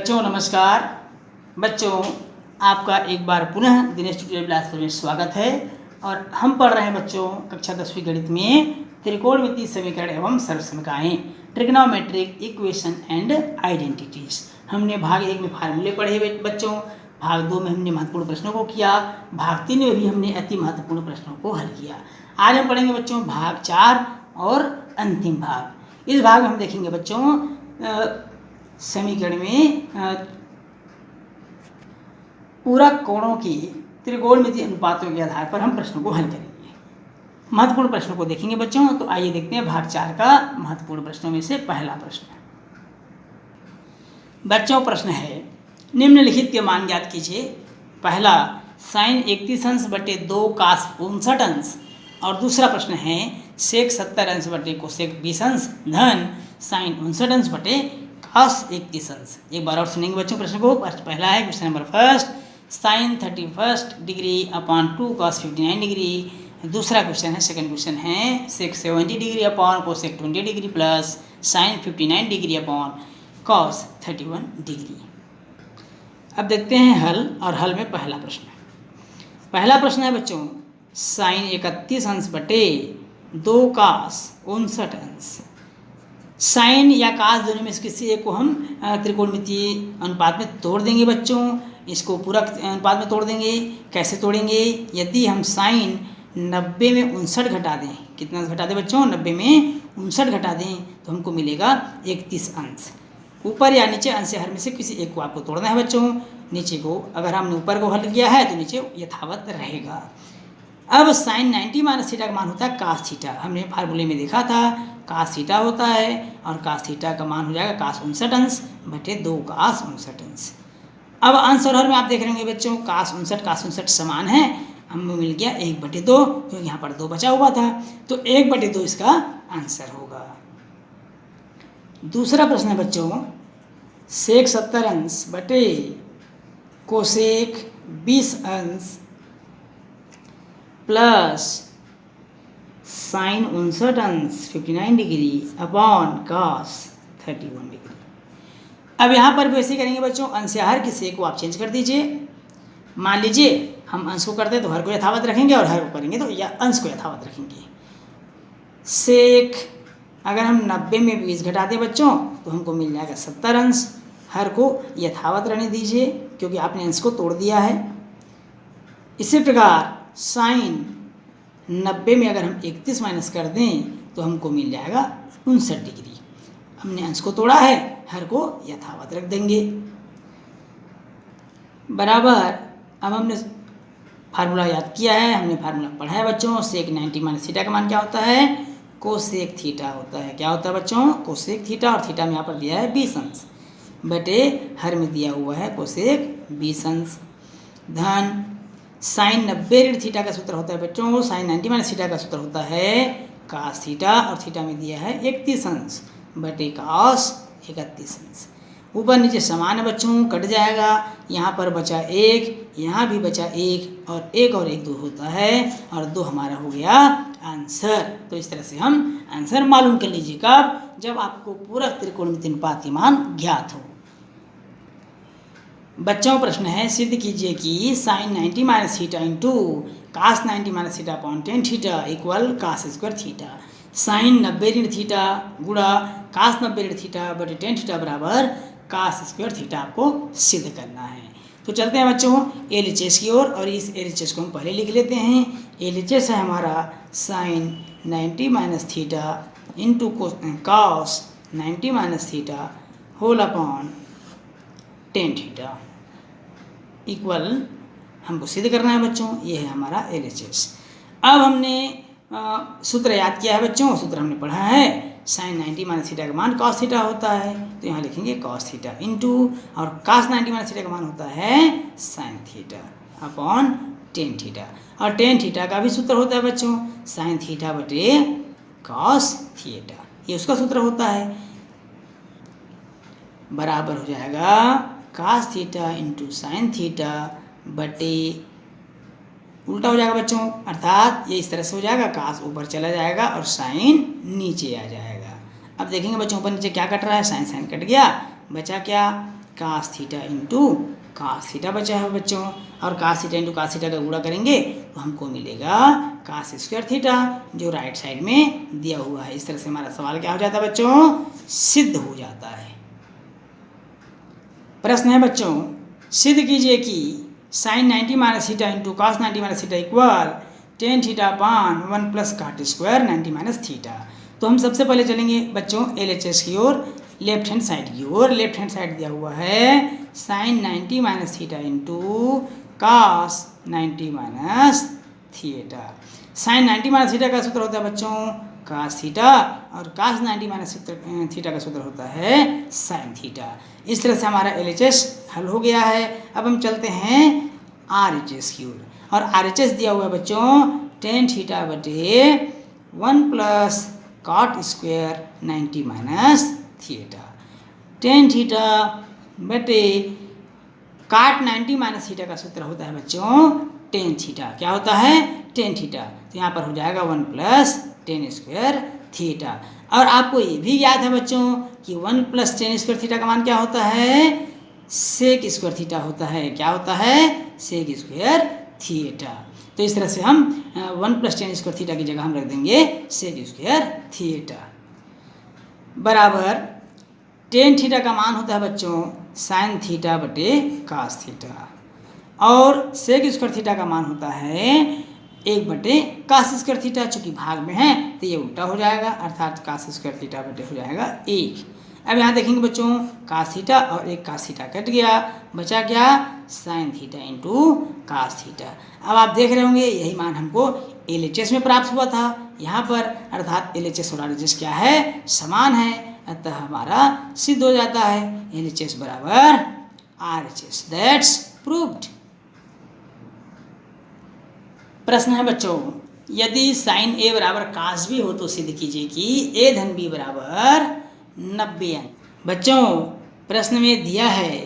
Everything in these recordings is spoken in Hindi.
बच्चों नमस्कार। बच्चों आपका एक बार पुनः दिनेश ट्यूटोरियल क्लास में स्वागत है और हम पढ़ रहे हैं बच्चों कक्षा 10वीं गणित में त्रिकोणमितीय समीकरण एवं सरलसमीकरण ट्रिग्नोमेट्रिक इक्वेशन एंड आइडेंटिटीज। हमने भाग 1 में फार्मूले पढ़े बच्चों, भाग 2 में हमने महत्वपूर्ण प्रश्नों को किया, भाग 3 में भी हमने अति महत्वपूर्ण प्रश्नों को हल किया। आज हम पढ़ेंगे बच्चों भाग 4 और अंतिम भाग। इस भाग में हम देखेंगे बच्चों समीकरण में पूरक कोणों की त्रिकोणमितीय अनुपातों के आधार पर हम प्रश्नों को हल करेंगे। महत्वपूर्ण प्रश्नों को देखेंगे बच्चों। तो आइए देखते हैं भाग 4 का महत्वपूर्ण प्रश्नों में से पहला प्रश्न। बच्चों प्रश्न है निम्नलिखित के मान ज्ञात कीजिए। पहला साइन 31 अंश बटे 2 कास 59 अंश और दूसरा प्रश्न है सेक 70 अंश बटे कोसेक 20 अंश धन साइन 59 अंश बटे कास 31 अंश। एक बार और सुनेंगे बच्चों प्रश्न को। पहला है question number first sine 31 degree upon 2 cos 59 degree. दूसरा क्वेश्चन है सेकंड क्वेश्चन है sec 70 degree upon cosec 20 degree plus sine 59 degree upon cos 31 degree. अब देखते हैं हल। और हल में पहला प्रश्न है बच्चों साइन 31 अंश बटे 2 कास 59 अंश। साइन या कास दोनों में से किसी एक को हम त्रिकोणमितीय अनुपात में तोड़ देंगे बच्चों। इसको पूरक अनुपात में तोड़ देंगे। कैसे तोड़ेंगे? यदि हम साइन 90 में 59 घटा दें, कितना घटा दें बच्चों? 90 में 59 घटा दें तो हमको मिलेगा 31 अंश। ऊपर या नीचे अंश से हर में से किसी एक को आपको तोड़ना है बच्चों। नीचे को अगर हमने ऊपर को हल किया है तो नीचे यथावत रहेगा। अब साइन 90 माइनस थीटा का मान होता है कास थीटा। हमने फार्मूले में देखा था कास थीटा होता है और कास थीटा का मान हो जाएगा कास 59 अंश बटे 2 कास 59 अंश। अब अंश और हर में आप देख रहे होंगे बच्चों कास 59 समान है। हमें मिल गया 1/2 क्योंकि यहाँ पर 2 बचा हुआ था तो 1/2 इसका आंसर होगा। दूसरा प्रश्न है बच्चों सेक 70 अंश बटे कोसेक 20 अंश प्लस साइन 59 अंश 59 डिग्री अपॉन कास 31 डिग्री। अब यहाँ पर भी ऐसे करेंगे बच्चों अंश या हर किसी को आप चेंज कर दीजिए। मान लीजिए हम अंश को करते हैं तो हर को यथावत रखेंगे और हर को करेंगे तो या अंश को यथावत रखेंगे। सेक अगर हम 90 में 20 घटा दें बच्चों तो हमको मिल जाएगा 70 अंश। हर को यथावत रहने दीजिए क्योंकि आपने अंश को तोड़ दिया है। इसी प्रकार साइन 90 में अगर हम 31 माइनस कर दें तो हमको मिल जाएगा 59 डिग्री। हमने अंश को तोड़ा है, हर को यथावत रख देंगे बराबर। अब हमने फार्मूला याद किया है, हमने फार्मूला पढ़ा है बच्चों। सेक 90 माइनस थीटा का मान क्या होता है? कोसेक थीटा होता है। क्या होता है बच्चों? Cosec theta. और थीटा में यहाँ पर दिया है 20 अंश बटे हर में दिया हुआ है कोसेक 20 अंश धन साइन 90 ऋण थीटा का सूत्र होता है बच्चों। साइन 90 माइनस थीटा का सूत्र होता है कास थीटा और थीटा में दिया है 31 अंश बटे कास 31 अंश। ऊपर नीचे समान है बच्चों, कट जाएगा। यहाँ पर बचा 1, यहाँ भी बचा 1 और 1 और 1 2 होता है और 2 हमारा हो गया आंसर। तो इस तरह से हम आंसर मालूम कर लीजिए कब? जब आपको पूरक त्रिकोणमितीय अनुपात के मान ज्ञात हो। बच्चों प्रश्न है सिद्ध कीजिए कि sine 90 minus theta into cos 90 minus theta upon tan theta equal cos square theta. Sine 90 ऋण थीटा गुणा कास 90 ऋण थीटा बटे टेन थीटा बराबर कास स्क्वायर थीटा आपको सिद्ध करना है। तो चलते हैं बच्चों एलएचएस की ओर और इस एलएचएस को हम पहले लिख लेते हैं। एलएचएस है हमारा sine 90 minus theta into cos 90 minus theta whole upon tan theta equal हमको सिद्ध करना है बच्चों। ये है हमारा एलएचएस। अब हमने सूत्र याद किया है बच्चों। सूत्र हमने पढ़ा है साइन 90 माइनस थीटा का मान कॉस थीटा होता है तो यहाँ लिखेंगे कॉस थीटा इंटू और कास 90 माइनस थीटा का मान होता है sine theta upon tan theta. और टेन थीटा का भी सूत्र होता है बच्चों साइन थीटा बटे कॉस थीटा। ये उसका सूत्र होता है बराबर हो जाएगा cos theta into sine theta बटे उल्टा हो जाएगा बच्चों। अर्थात ये इस तरह से हो जाएगा कास ऊपर चला जाएगा और साइन नीचे आ जाएगा। अब देखेंगे बच्चों ऊपर नीचे क्या कट रहा है? साइन साइन कट गया, बचा क्या? Cos theta into cos theta बचा है बच्चों, और cos theta into cos theta का गुणा करेंगे तो हमको मिलेगा कास स्क्वायर थीटा, जो राइट साइड में दिया हुआ है। इस तरह से हमारा सवाल क्या हो जाता है बच्चों, सिद्ध हो जाता है। प्रश्न है बच्चों, सिद्ध कीजिए कि sine 90 minus theta into cos 90 minus theta equal tan theta upon 1 plus cot square 90 minus theta. तो हम सबसे पहले चलेंगे बच्चों LHS की ओर, लेफ्ट हैंड साइड की ओर। लेफ्ट हैंड साइड दिया हुआ है sine 90 minus theta into cos 90 minus theta. Sine 90 minus theta का सूत्र होता है बच्चों कास थीटा, और कास 90 माइनस थीटा का सूत्र होता है साइन थीटा। इस तरह से हमारा LHS हल हो गया है। अब हम चलते हैं RHS की ओर, और RHS दिया हुआ है बच्चों टेन थीटा बटे 1 plus cot square 90 minus theta. Tan theta बटे काट 90 माइनस थीटा का सूत्र होता है बच्चों टेन थीटा। क्या होता है, टेन थीटा। तो यहाँ पर हो जाएगा 1 प्लस टेन स्क्वायर थीटा। और आपको ये भी याद है बच्चों कि 1 प्लस टेन स्क्वायर थीटा का मान क्या होता है, सेक स्क्वायर थीटा होता है। क्या होता है, सेक स्क्वायर थीटा। तो इस तरह से हम 1 प्लस टेन स्क्वायर थीटा की जगह हम रख देंगे सेक स्क्वायर थीटा बराबर टेन थीटा का मान होता है बच्चों साइन थीटा बटे कास थीटा, और सेक स्क्वायर थीटा का मान होता है 1 बटे कास स्क्वायर थीटा। चूँकि भाग में है तो ये उल्टा हो जाएगा, अर्थात कास स्क्वायर थीटा बटे हो जाएगा 1। अब यहाँ देखेंगे बच्चों कास थीटा और एक कास थीटा कट गया, बचा क्या sine theta into cos theta. अब आप देख रहे होंगे यही मान हमको LHS में प्राप्त हुआ था यहाँ पर, अर्थात LHS और RHS क्या है, समान है। अतः हमारा सिद्ध हो जाता है LHS बराबर RHS, दैट्स प्रूव्ड। प्रश्न है बच्चों, यदि साइन A बराबर कास B हो तो सिद्ध कीजिए कि A धन B बराबर 90 अंक। बच्चों प्रश्न में दिया है,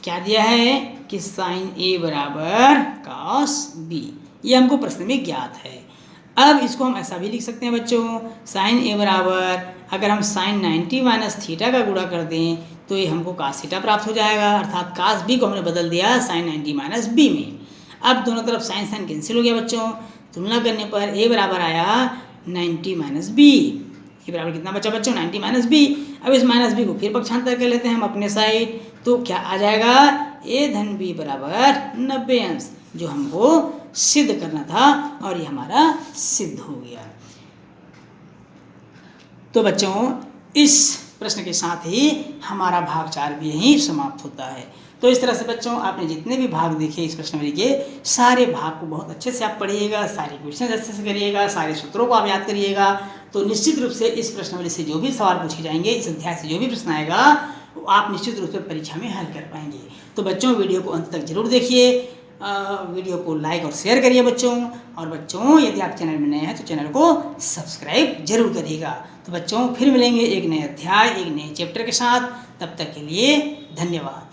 क्या दिया है कि साइन A बराबर कास B, ये हमको प्रश्न में ज्ञात है। अब इसको हम ऐसा भी लिख सकते हैं बच्चों, साइन A बराबर अगर हम साइन 90 माइनस थीटा का गुणा कर दें तो ये हमको कास थीटा प्राप्त हो जाएगा, अर्थात कास B को हमने बदल दिया साइन 90 माइनस B में। अब दोनों तरफ साइन साइन कैंसिल हो गया बच्चों, तुलना करने पर A बराबर आया 90 माइनस B। ये बराबर कितना बचा बच्चों, 90 माइनस B। अब इस माइनस B को फिर पक्षांतर कर लेते हैं हम अपने साइड, तो क्या आ जाएगा A धन B बराबर 90 अंश, जो हमको सिद्ध करना था, और ये हमारा सिद्ध हो गया। तो बच्चों इस प्रश्न के साथ ही हमारा भाग 4 भी यहीं समाप्त होता है। तो इस तरह से बच्चों आपने जितने भी भाग देखे इस प्रश्नावली के, सारे भाग को बहुत अच्छे से आप पढ़िएगा, सारे क्वेश्चन अच्छे से करिएगा, सारे सूत्रों को आप याद करिएगा। तो निश्चित रूप से इस प्रश्नावली से जो भी सवाल पूछे जाएंगे, इस अध्याय से जो भी प्रश्न आएगा, वो आप निश्चित रूप से परीक्षा में हल कर पाएंगे। तो बच्चों वीडियो को अंत तक जरूर देखिए, वीडियो को लाइक और शेयर करिए बच्चों, और बच्चों यदि आप चैनल में नए हैं तो चैनल को सब्सक्राइब जरूर करिएगा। तो बच्चों फिर मिलेंगे एक नए अध्याय, एक नए चैप्टर के साथ, तब तक के लिए धन्यवाद।